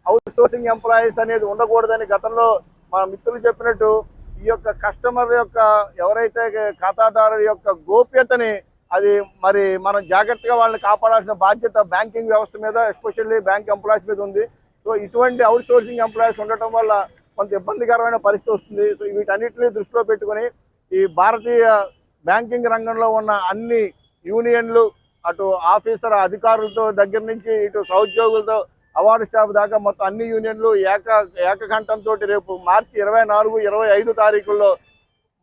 Speaker 13: అవుట్ సోర్సింగ్ ఎంప్లాయీస్ అనేది ఉండకూడదని గతంలో మన మిత్రులు చెప్పినట్టు ఈ యొక్క కస్టమర్ యొక్క ఎవరైతే ఖాతాదారుల యొక్క గోప్యతని అది మరి మనం జాగ్రత్తగా వాళ్ళని కాపాడాల్సిన బాధ్యత బ్యాంకింగ్ వ్యవస్థ మీద, ఎస్పెషల్లీ బ్యాంక్ ఎంప్లాయీస్ మీద ఉంది. సో ఇటువంటి అవుట్ సోర్సింగ్ ఎంప్లాయీస్ ఉండటం వల్ల కొంత ఇబ్బందికరమైన పరిస్థితి వస్తుంది. సో వీటన్నిటిని దృష్టిలో పెట్టుకుని ఈ భారతీయ బ్యాంకింగ్ రంగంలో ఉన్న అన్ని యూనియన్లు, అటు ఆఫీసర్ అధికారులతో దగ్గర నుంచి ఇటు సహోద్యోగులతో అవార్డు స్టాఫ్ దాకా మొత్తం అన్ని యూనియన్లు ఏకకంఠంతో రేపు మార్చి 24, 25 తారీఖుల్లో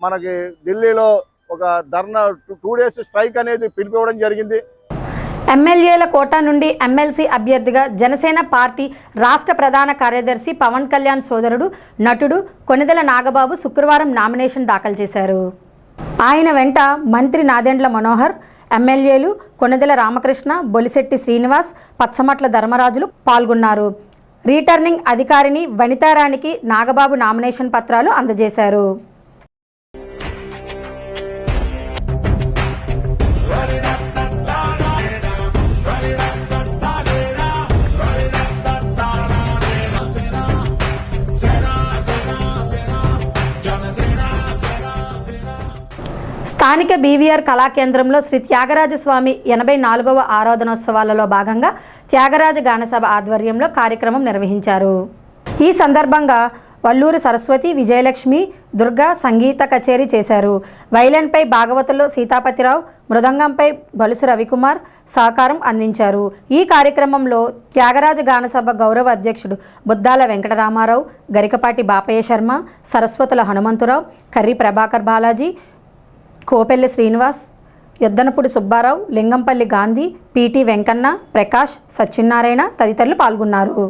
Speaker 13: మనకి ఢిల్లీలో ఒక ధర్నా 2 days స్ట్రైక్ అనేది పిలిపివ్వడం జరిగింది.
Speaker 1: ఎమ్మెల్యేల కోటా నుండి ఎమ్మెల్సీ అభ్యర్థిగా జనసేన పార్టీ రాష్ట్ర ప్రధాన కార్యదర్శి పవన్ కళ్యాణ్ సోదరుడు, నటుడు కొణిదెల నాగబాబు శుక్రవారం నామినేషన్ దాఖలు చేశారు. ఆయన వెంట మంత్రి నాదెండ్ల మనోహర్, ఎమ్మెల్యేలు కొణిదెల రామకృష్ణ, బొలిశెట్టి శ్రీనివాస్, పచ్చమట్ల ధర్మరాజులు పాల్గొన్నారు. రిటర్నింగ్ అధికారిని వనితారానికి నాగబాబు నామినేషన్ పత్రాలు అందజేశారు. స్థానిక బీవీఆర్ కళాకేంద్రంలో శ్రీ త్యాగరాజస్వామి 84వ ఆరాధనోత్సవాలలో భాగంగా త్యాగరాజ గానసభ ఆధ్వర్యంలో కార్యక్రమం నిర్వహించారు. ఈ సందర్భంగా వల్లూరు సరస్వతి, విజయలక్ష్మి, దుర్గా సంగీత కచేరీ చేశారు. వైలన్పై భాగవతులు సీతాపతిరావు, మృదంగంపై బలుసు రవికుమార్ సహకారం అందించారు. ఈ కార్యక్రమంలో త్యాగరాజ గానసభ గౌరవ అధ్యక్షుడు బుద్దాల వెంకటరామారావు, గరికపాటి బాపయ్య శర్మ, సరస్వతుల హనుమంతురావు, కర్రి ప్రభాకర్ బాలాజీ, కోపెల్లి శ్రీనివాస్, యొద్దనపూడి సుబ్బారావు, లింగంపల్లి గాంధీ, పిటి వెంకన్న, ప్రకాష్, సత్యనారాయణ తదితరులు పాల్గొన్నారు.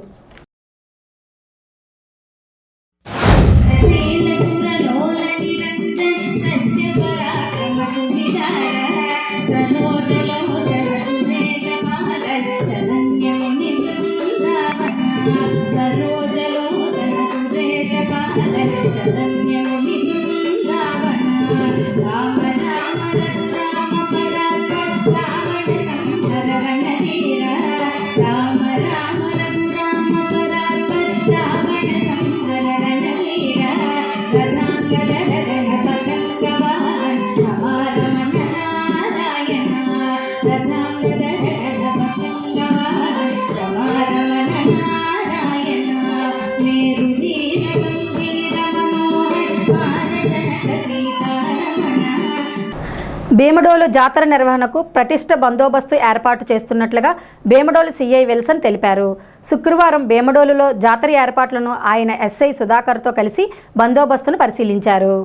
Speaker 1: భీమడోలు జాతర నిర్వహణకు పటిష్ట బందోబస్తు ఏర్పాటు చేస్తున్నట్లుగా భీమడోలు సిఐ విల్సన్ తెలిపారు. శుక్రవారం భీమడోలులో జాతర ఏర్పాట్లను ఆయన ఎస్ఐ సుధాకర్తో కలిసి బందోబస్తును పరిశీలించారు.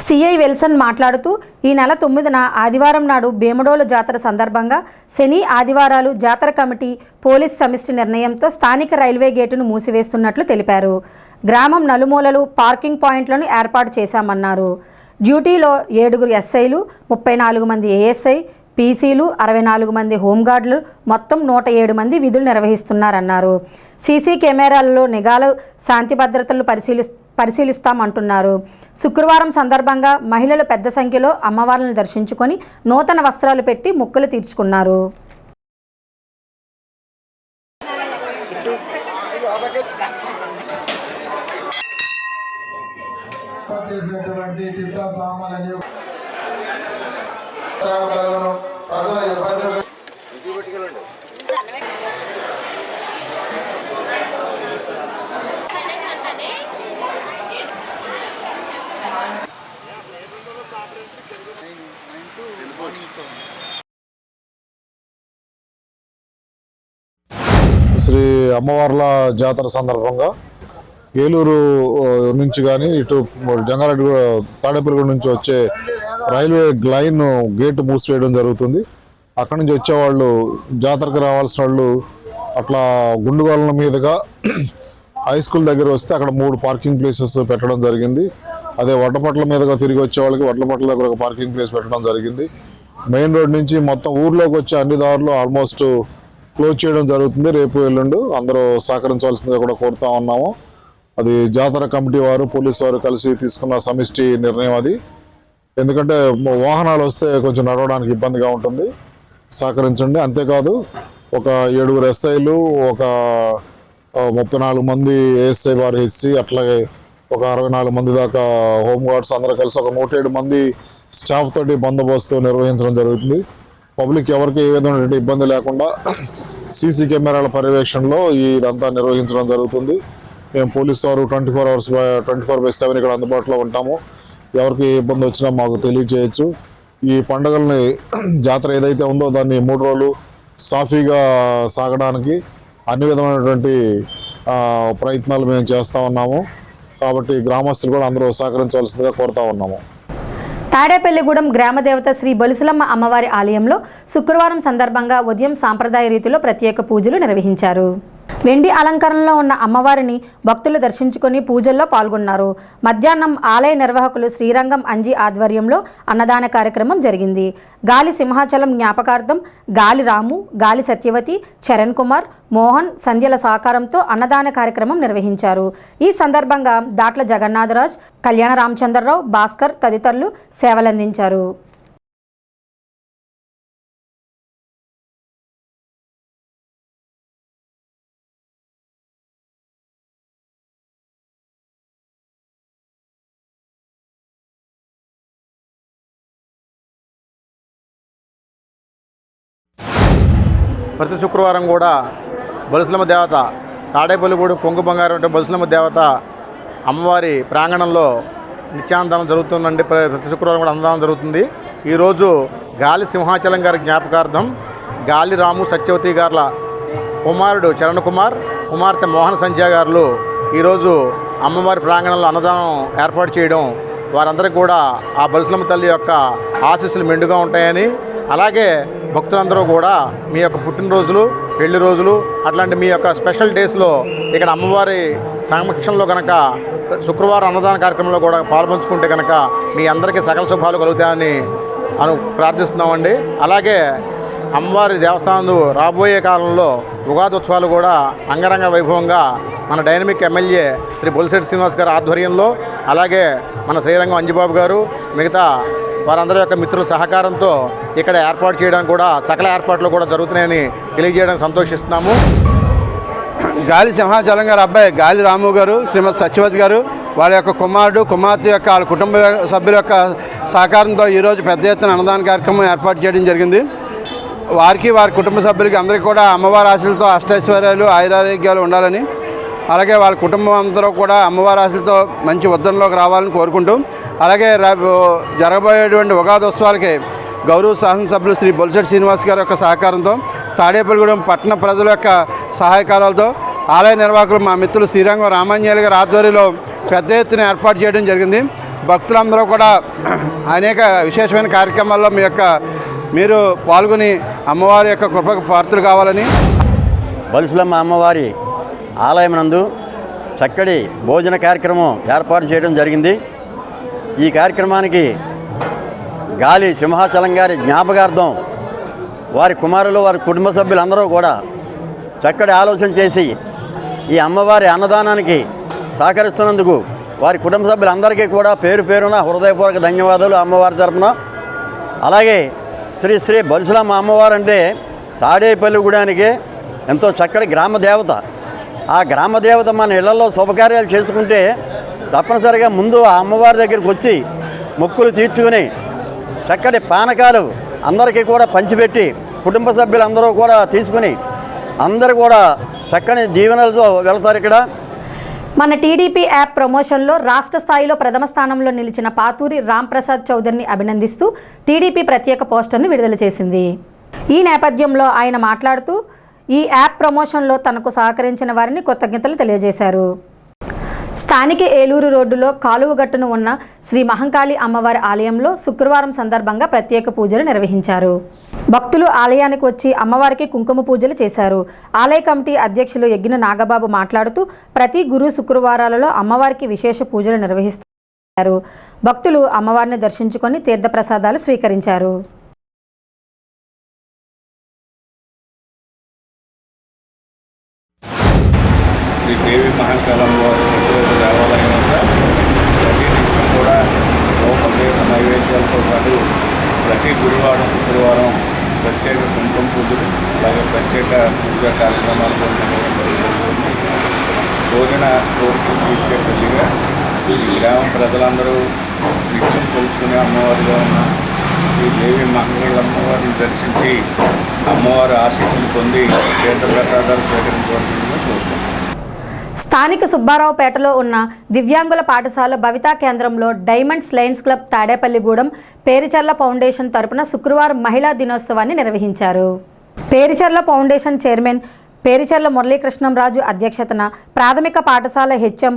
Speaker 1: సిఐ విల్సన్ మాట్లాడుతూ ఈ నెల 9న ఆదివారం నాడు భీమడోలు జాతర సందర్భంగా శని, ఆదివారాలు జాతర కమిటీ పోలీస్ సమిష్టి నిర్ణయంతో స్థానిక రైల్వే గేటును మూసివేస్తున్నట్లు తెలిపారు. గ్రామం నలుమూలలు పార్కింగ్ పాయింట్లను ఏర్పాటు చేశామన్నారు. డ్యూటీలో 7 ఎస్ఐలు, 34 మంది ఏఎస్ఐ, పీసీలు, 64 మంది హోంగార్డులు, మొత్తం 107 మంది విధులు నిర్వహిస్తున్నారన్నారు. సీసీ కెమెరాలలో నిఘాలు, శాంతి భద్రతలు పరిశీలిస్తామంటున్నారు. శుక్రవారం సందర్భంగా మహిళలు పెద్ద సంఖ్యలో అమ్మవార్లను దర్శించుకొని నూతన వస్త్రాలు పెట్టి మొక్కులు తీర్చుకున్నారు.
Speaker 14: శ్రీ అమ్మవార్ల జాతర సందర్భంగా ఏలూరు నుంచి కానీ ఇటు జంగారెడ్డి తాడేపల్లిగూడ నుంచి వచ్చే రైల్వే లైన్ గేటు మూసివేయడం జరుగుతుంది. అక్కడి నుంచి వచ్చేవాళ్ళు జాతరకు రావాల్సిన వాళ్ళు అట్లా గుండుగోళం మీదుగా హై స్కూల్ దగ్గర వస్తే అక్కడ 3 పార్కింగ్ ప్లేసెస్ పెట్టడం జరిగింది. అదే వడ్లపట్ల మీదుగా తిరిగి వచ్చే వాళ్ళకి వడ్లపట్ల దగ్గర ఒక పార్కింగ్ ప్లేస్ పెట్టడం జరిగింది. మెయిన్ రోడ్ నుంచి మొత్తం ఊర్లోకి వచ్చే అన్ని దారులు ఆల్మోస్ట్ క్లోజ్ చేయడం జరుగుతుంది. రేపు ఎల్లుండి అందరూ సహకరించవలసిందిగా కూడా కోరుతా ఉన్నాము. అది జాతర కమిటీ వారు, పోలీసు వారు కలిసి తీసుకున్న సమిష్టి నిర్ణయం అది. ఎందుకంటే వాహనాలు వస్తే కొంచెం నడవడానికి ఇబ్బందిగా ఉంటుంది, సహకరించండి. అంతేకాదు ఒక 7 ఎస్ఐలు, ఒక 34 మంది ఏఎస్ఐ వారు హెచ్సి, అట్లాగే ఒక 64 మంది దాకా హోంగార్డ్స్ అందరూ కలిసి ఒక 107 మంది స్టాఫ్ తోటి బందోబస్తు నిర్వహించడం జరుగుతుంది. పబ్లిక్ ఎవరికి ఏ విధమైన ఇబ్బంది లేకుండా సీసీ కెమెరాల పర్యవేక్షణలో ఇదంతా నిర్వహించడం జరుగుతుంది. మేము పోలీసు వారు 24/7 ఇక్కడ అందుబాటులో ఉంటాము. ఎవరికి ఇబ్బంది వచ్చినా మాకు తెలియజేయచ్చు. ఈ పండుగల్ని జాతర ఏదైతే ఉందో దాన్ని 3 రోజులు సాఫీగా సాగడానికి అన్ని విధమైనటువంటి ప్రయత్నాలు మేము చేస్తూ ఉన్నాము. కాబట్టి గ్రామస్తులు కూడా అందరూ సహకరించవలసిందిగా కోరుతా ఉన్నాము.
Speaker 1: తాడేపల్లిగూడెం గ్రామదేవత శ్రీ బొలుసులమ్మ అమ్మవారి ఆలయంలో శుక్రవారం సందర్భంగా ఉదయం సాంప్రదాయ రీతిలో ప్రత్యేక పూజలు నిర్వహించారు. వెండి అలంకరణలో ఉన్న అమ్మవారిని భక్తులు దర్శించుకొని పూజల్లో పాల్గొన్నారు. మధ్యాహ్నం ఆలయ నిర్వాహకులు శ్రీరంగం అంజీ ఆధ్వర్యంలో అన్నదాన కార్యక్రమం జరిగింది. గాలి సింహాచలం జ్ఞాపకార్థం గాలి రాము, గాలి సత్యవతి, చరణ్ కుమార్, మోహన్, సంధ్యల సహకారంతో అన్నదాన కార్యక్రమం నిర్వహించారు. ఈ సందర్భంగా దాట్ల జగన్నాథరాజ్, కళ్యాణ రామచంద్రరావు, భాస్కర్ తదితరులు సేవలందించారు.
Speaker 13: ప్రతి శుక్రవారం కూడా బొలుసులమ్మ దేవత తాడేపల్లిగూడెం కొంగు బంగారం అంటే బొలుసులమ్మ దేవత అమ్మవారి ప్రాంగణంలో నిత్యాన్నదానం జరుగుతుందండి. ప్రతి శుక్రవారం కూడా అన్నదానం జరుగుతుంది. ఈరోజు గాలి సింహాచలం గారి జ్ఞాపకార్థం గాలి రాము సత్యవతి గారుల కుమారుడు చరణ్ కుమార్, కుమార్తె మోహన సంధ్య గారు ఈరోజు అమ్మవారి ప్రాంగణంలో అన్నదానం ఏర్పాటు చేయడం వారందరికీ కూడా ఆ బలుసులమ్మ తల్లి యొక్క ఆశీస్సులు మెండుగా ఉంటాయని, అలాగే భక్తులందరూ కూడా మీ యొక్క పుట్టినరోజులు, పెళ్లి రోజులు, అట్లాంటి మీ యొక్క స్పెషల్ డేస్లో ఇక్కడ అమ్మవారి సమక్షంలో కనుక శుక్రవారం అన్నదాన కార్యక్రమంలో కూడా పాల్పంచుకుంటే కనుక మీ అందరికీ సకల శుభాలు కలుగుతాయని ప్రార్థిస్తున్నామండి. అలాగే అమ్మవారి దేవస్థానం రాబోయే కాలంలో ఉగాది ఉత్సవాలు కూడా అంగరంగ వైభవంగా మన డైనమిక్ ఎమ్మెల్యే శ్రీ బొలిశెట్టి శ్రీనివాస్ గారి ఆధ్వర్యంలో, అలాగే మన శ్రీరంగం అంజిబాబు గారు, మిగతా వారందరి యొక్క మిత్రుల సహకారంతో ఇక్కడ ఏర్పాటు చేయడానికి కూడా సకల ఏర్పాట్లు కూడా జరుగుతున్నాయని తెలియజేయడానికి సంతోషిస్తున్నాము.
Speaker 15: గాలి సింహాచలం గారు అబ్బాయి గాలి రాము గారు, శ్రీమతి సత్యవతి గారు, వాళ్ళ యొక్క కుమారుడు, కుమార్తె యొక్క వాళ్ళ కుటుంబ సభ్యుల యొక్క సహకారంతో ఈరోజు పెద్ద ఎత్తున అన్నదాన కార్యక్రమం ఏర్పాటు చేయడం జరిగింది. వారికి, వారి కుటుంబ సభ్యులకి అందరికీ కూడా అమ్మవారి ఆశలతో అష్టైశ్వర్యాలు, ఆయురారోగ్యాలు ఉండాలని, అలాగే వాళ్ళ కుటుంబం అందరూ కూడా అమ్మవారి ఆశలతో మంచి ఉద్ధరణలోకి రావాలని కోరుకుంటూ, అలాగే జరగబోయేటువంటి ఉగాది ఉత్సవాలకి గౌరవ శాసనసభ్యులు శ్రీ బొలిశెట్టి శ్రీనివాస్ గారి యొక్క సహకారంతో, తాడేపల్లిగూడెం పట్టణ ప్రజల యొక్క సహాయకారాలతో ఆలయ నిర్వాహకులు మా మిత్రులు శ్రీరంగం రామాంజనేయులు గారి ఆధ్వర్యంలో పెద్ద ఎత్తున ఏర్పాటు చేయడం జరిగింది. భక్తులందరూ కూడా అనేక విశేషమైన కార్యక్రమాల్లో మీరు పాల్గొని అమ్మవారి యొక్క కృపకు పాత్రలు కావాలని.
Speaker 16: బలుసులమ్మ అమ్మవారి ఆలయం నందు చక్కటి భోజన కార్యక్రమం ఏర్పాటు చేయడం జరిగింది. ఈ కార్యక్రమానికి గాలి సింహాచలం గారి జ్ఞాపకార్థం వారి కుమారులు, వారి కుటుంబ సభ్యులందరూ కూడా చక్కటి ఆలోచన చేసి ఈ అమ్మవారి అన్నదానానికి సహకరిస్తున్నందుకు వారి కుటుంబ సభ్యులందరికీ కూడా పేరు పేరున హృదయపూర్వక ధన్యవాదాలు అమ్మవారి తరఫున. అలాగే శ్రీ శ్రీ బలుసులమ్మ అమ్మవారు అంటే తాడేపల్లిగూడానికి ఎంతో చక్కటి గ్రామ దేవత. ఆ గ్రామ దేవత మన ఇళ్లలో శుభకార్యాలు చేసుకుంటే తప్పనిసరిగా ముందు ఆ అమ్మవారి దగ్గరికి వచ్చి మొక్కులు తీర్చుకుని చక్కటి పానకాలు అందరికీ కూడా పంచిపెట్టి కుటుంబ సభ్యులందరూ కూడా తీసుకుని అందరూ కూడా చక్కని దీవెనలతో వెళ్తారు. ఇక్కడ
Speaker 1: మన టీడీపీ యాప్ ప్రమోషన్లో రాష్ట్ర స్థాయిలో ప్రథమ స్థానంలో నిలిచిన పాతూరి రాంప్రసాద్ చౌదరిని అభినందిస్తూ టీడీపీ ప్రత్యేక పోస్టర్ను విడుదల చేసింది. ఈ నేపథ్యంలో ఆయన మాట్లాడుతూ ఈ యాప్ ప్రమోషన్లో తనకు సహకరించిన వారిని కృతజ్ఞతలు తెలియజేశారు. స్థానిక ఏలూరు రోడ్డులో కాలువగట్టును ఉన్న శ్రీ మహంకాళి అమ్మవారి ఆలయంలో శుక్రవారం సందర్భంగా ప్రత్యేక పూజలు నిర్వహించారు. భక్తులు ఆలయానికి వచ్చి అమ్మవారికి కుంకుమ పూజలు చేశారు. ఆలయ కమిటీ అధ్యక్షులు యజ్ఞ నాగబాబు మాట్లాడుతూ ప్రతి గురు శుక్రవారాలలో అమ్మవారికి విశేష పూజలు నిర్వహిస్తారు. భక్తులు అమ్మవారిని దర్శించుకొని తీర్థప్రసాదాలు స్వీకరించారు.
Speaker 17: దేవి మహంకాళమ్మ వారి ప్రతిరోజు దేవాలయం వద్ద ప్రతి నిత్యం కూడా లోపదేవ నైవేద్యాలతో పాటు ప్రతి గురువారం శుక్రవారం ప్రత్యేక కుంకుమ పూజలు, అలాగే ప్రత్యేక పూజా కార్యక్రమాలు కూడా నిర్వహించబడుతుంది. భోజన కోరికలు తీర్చే పెళ్లిగా ఈ గ్రామం ప్రజలందరూ నిత్యం కొలుచుకునే అమ్మవారిగా ఉన్న ఈ దేవి మహంకాళమ్మ వారిని దర్శించి అమ్మవారి ఆశీస్సులు పొంది తీర్థప్రసాదాలు స్వీకరించవలసిందిగా కోరుతున్నాం.
Speaker 1: స్థానిక సుబ్బారావుపేటలో ఉన్న దివ్యాంగుల పాఠశాల భవితా కేంద్రంలో diamonds lions club Tadepalligudem Pericherla foundation తరపున శుక్రవారం మహిళా దినోత్సవాన్ని నిర్వహించారు. పేరిచర్ల ఫౌండేషన్ చైర్మన్ పేరిచర్ల మురళీకృష్ణంరాజు అధ్యక్షతన ప్రాథమిక పాఠశాల హెచ్ఎం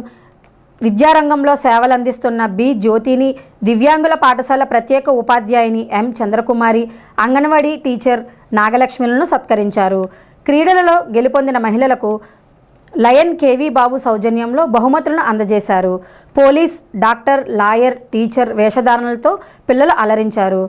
Speaker 1: విద్యారంగంలో సేవలందిస్తున్న బి జ్యోతిని, దివ్యాంగుల పాఠశాల ప్రత్యేక ఉపాధ్యాయుని ఎం చంద్రకుమారి, అంగన్వాడీ టీచర్ నాగలక్ష్మిలను సత్కరించారు. క్రీడలలో గెలుపొందిన మహిళలకు లయన్ కేవీ బాబు సౌజన్యంలో బహుమతులను అందజేశారు. పోలీస్, డాక్టర్, లాయర్, టీచర్ వేషధారణలతో పిల్లలు అలరించారు.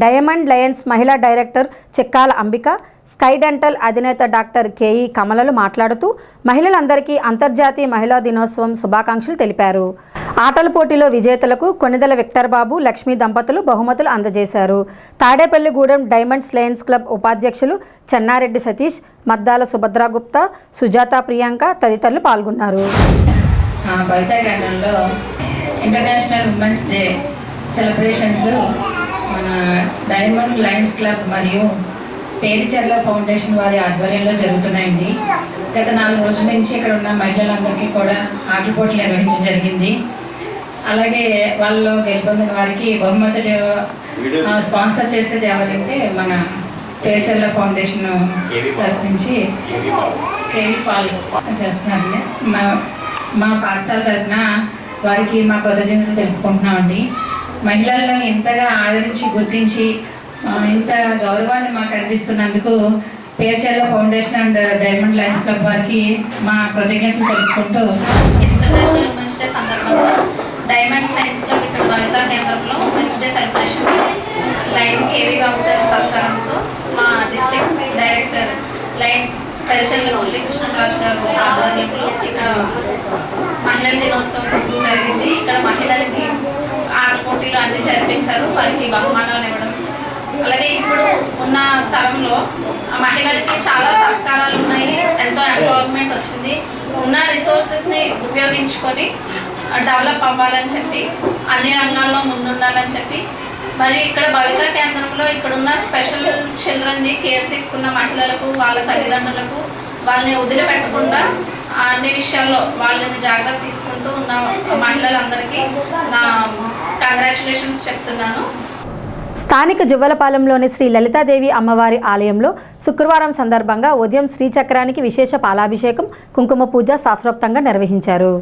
Speaker 1: డైమండ్ లయన్స్ మహిళా డైరెక్టర్ చెక్కాల అంబిక, స్కై డెంటల్ అధినేత డాక్టర్ కేఈ కమలలు మాట్లాడుతూ మహిళలందరికీ అంతర్జాతీయ మహిళా దినోత్సవం శుభాకాంక్షలు తెలిపారు. ఆటల పోటీలో విజేతలకు కొనిదెల విక్టర్ బాబు, లక్ష్మీ దంపతులు బహుమతులు అందజేశారు. తాడేపల్లిగూడెం డైమండ్స్ లయన్స్ క్లబ్ ఉపాధ్యక్షులు చెన్నారెడ్డి సతీష్, మద్దాల సుభద్రా గుప్తా, సుజాత ప్రియాంక తదితరులు పాల్గొన్నారు.
Speaker 18: ఇంటర్నేషనల్ ఉమెన్స్ డే సెలబ్రేషన్స్ మన డైమండ్ లయన్స్ క్లబ్ మరియు పేరిచర్ల ఫౌండేషన్ వారి ఆధ్వర్యంలో జరుగుతున్నాయండి. గత 4 రోజుల నుంచి ఇక్కడ ఉన్న మహిళలందరికీ కూడా ఆటల పోటీలు నిర్వహించడం జరిగింది. అలాగే వాళ్ళలో గెలుపొందిన వారికి బహుమతులు స్పాన్సర్ చేసేది ఎవరంటే మన పేర్చల్ల ఫౌండేషన్ తరఫు నుంచి కేవీ పాల్ చేస్తున్నారండి. మా పాఠశాల తరఫున వారికి మా కృతజ్ఞతలు తెలుపుకుంటున్నామండి. మహిళలను ఇంతగా ఆదరించి గుర్తించి ఇంత గౌరవాన్ని మాకు అందిస్తున్నందుకు Perchalla foundation and diamond lions club వారికి మా కృతజ్ఞతలు తెలుపుకుంటూ
Speaker 19: ఇంటర్నేషనల్ ఉమెన్స్ డే సందర్భంగా డైమండ్స్ లయన్స్ క్లబ్ ఇక్కడ వనితా కేంద్రంలో women's day celebration lion KV Babu గారి సహకారంతో మా district director lion Perachalla Srikrishnaraju గారు ఆధ్వర్యంలో ఇక్కడ మహిళల దినోత్సవం జరిగింది. ఇక్కడ మహిళలకి ఆట పోటీలు అన్ని జరిపించారు, వారికి బహుమానాలు ఇవ్వడం. అలాగే ఇప్పుడు ఉన్న తరంలో మహిళలకి చాలా సహకారాలు ఉన్నాయి, ఎంతో ఎంపవర్మెంట్ వచ్చింది. ఉన్న రిసోర్సెస్ని ఉపయోగించుకొని డెవలప్ అవ్వాలని చెప్పి అన్ని రంగాల్లో ముందుండాలని చెప్పి మరియు ఇక్కడ భవితా కేంద్రంలో ఇక్కడున్న స్పెషల్ చిల్డ్రన్ని కేర్ తీసుకున్న మహిళలకు వాళ్ళ తల్లిదండ్రులకు వాళ్ళని వదిలిపెట్టకుండా అన్ని విషయాల్లో వాళ్ళని జాగ్రత్త తీసుకుంటూ ఉన్న మహిళలందరికీ నా కంగ్రాచులేషన్స్ చెప్తున్నాను.
Speaker 1: స్థానిక జువ్వలపాలెంలోని శ్రీ లలితాదేవి అమ్మవారి ఆలయంలో శుక్రవారం సందర్భంగా ఉదయం శ్రీచక్రానికి విశేష పాలాభిషేకం, కుంకుమ పూజ శాస్త్రోక్తంగా నిర్వహించారు.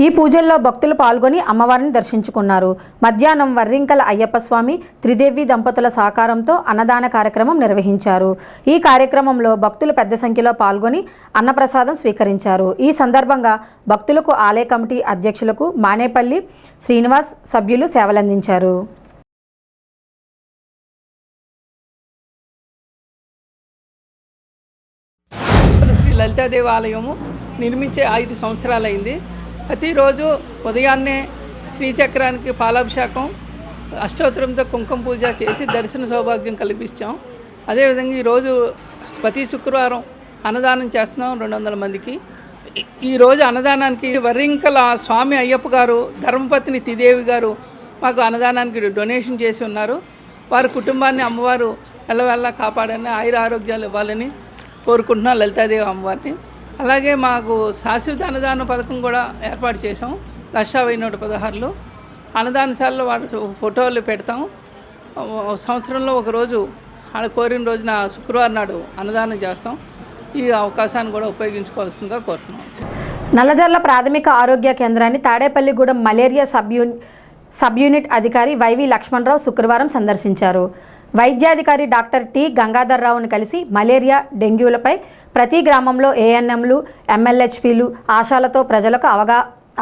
Speaker 1: ఈ పూజల్లో భక్తులు పాల్గొని అమ్మవారిని దర్శించుకున్నారు. మధ్యాహ్నం వర్రింకల అయ్యప్ప స్వామి, త్రిదేవి దంపతుల సహకారంతో అన్నదాన కార్యక్రమం నిర్వహించారు. ఈ కార్యక్రమంలో భక్తులు పెద్ద సంఖ్యలో పాల్గొని అన్నప్రసాదం స్వీకరించారు. ఈ సందర్భంగా భక్తులకు ఆలయ కమిటీ అధ్యక్షులకు మానేపల్లి శ్రీనివాస్ సభ్యులు సేవలందించారు.
Speaker 20: శ్రీ లలితాదేవి ఆలయము నిర్మించే 5 సంవత్సరాలైంది. ప్రతిరోజు ఉదయాన్నే శ్రీచక్రానికి పాలాభిషేకం, అష్టోత్తరంతో కుంకుమ పూజ చేసి దర్శన సౌభాగ్యం కల్పిస్తాం. అదేవిధంగా ఈరోజు ప్రతి శుక్రవారం అన్నదానం చేస్తున్నాం 200 మందికి. ఈరోజు అన్నదానానికి వర్రింకల స్వామి అయ్యప్ప గారు, ధర్మపత్ని తిదేవి గారు మాకు అన్నదానానికి డొనేషన్ చేసి ఉన్నారు. వారి కుటుంబాన్ని అమ్మవారు ఎల్లవెల్లా కాపాడని ఆయుర ఆరోగ్యాలు ఇవ్వాలని కోరుకుంటున్నాం లలితాదేవి అమ్మవారిని. అలాగే మాకు శాశ్వత అన్నదాన పథకం కూడా ఏర్పాటు చేసాం. 1,1116 అన్నదానశాలలో వారి ఫోటోలు పెడతాం. సంవత్సరంలో ఒకరోజు వాళ్ళ కోరిన రోజున శుక్రవారం నాడు అన్నదానం చేస్తాం. ఈ అవకాశాన్ని కూడా ఉపయోగించుకోవాల్సిందిగా కోరుతున్నాం.
Speaker 1: నల్లజర్ల ప్రాథమిక ఆరోగ్య కేంద్రాన్ని తాడేపల్లిగూడెం మలేరియా సబ్ యూనిట్ అధికారి వైవి లక్ష్మణరావు శుక్రవారం సందర్శించారు. వైద్యాధికారి డాక్టర్ టి గంగాధర్రావును కలిసి మలేరియా, డెంగ్యూలపై ప్రతి గ్రామంలో ఏఎన్ఎంలు, ఎంఎల్హెచ్పీలు, ఆశాలతో ప్రజలకు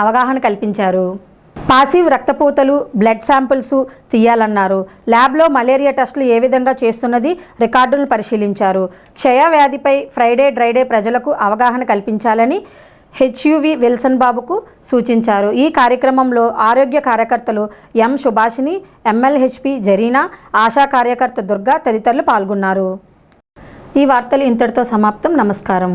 Speaker 1: అవగాహన కల్పించారు. పాసివ్ రక్తపోతలు, బ్లడ్ శాంపిల్స్ తీయాలన్నారు. ల్యాబ్లో మలేరియా టెస్టులు ఏ విధంగా చేస్తున్నది రికార్డులను పరిశీలించారు. క్షయ వ్యాధిపై ఫ్రైడే డ్రైడే ప్రజలకు అవగాహన కల్పించాలని హెచ్యువి విల్సన్ బాబుకు సూచించారు. ఈ కార్యక్రమంలో ఆరోగ్య కార్యకర్తలు ఎం సుభాషిని, ఎంఎల్హెచ్పి జరీనా, ఆశా కార్యకర్త దుర్గా తదితరులు పాల్గొన్నారు. ఈ వార్తలు ఇంతటితో సమాప్తం. నమస్కారం.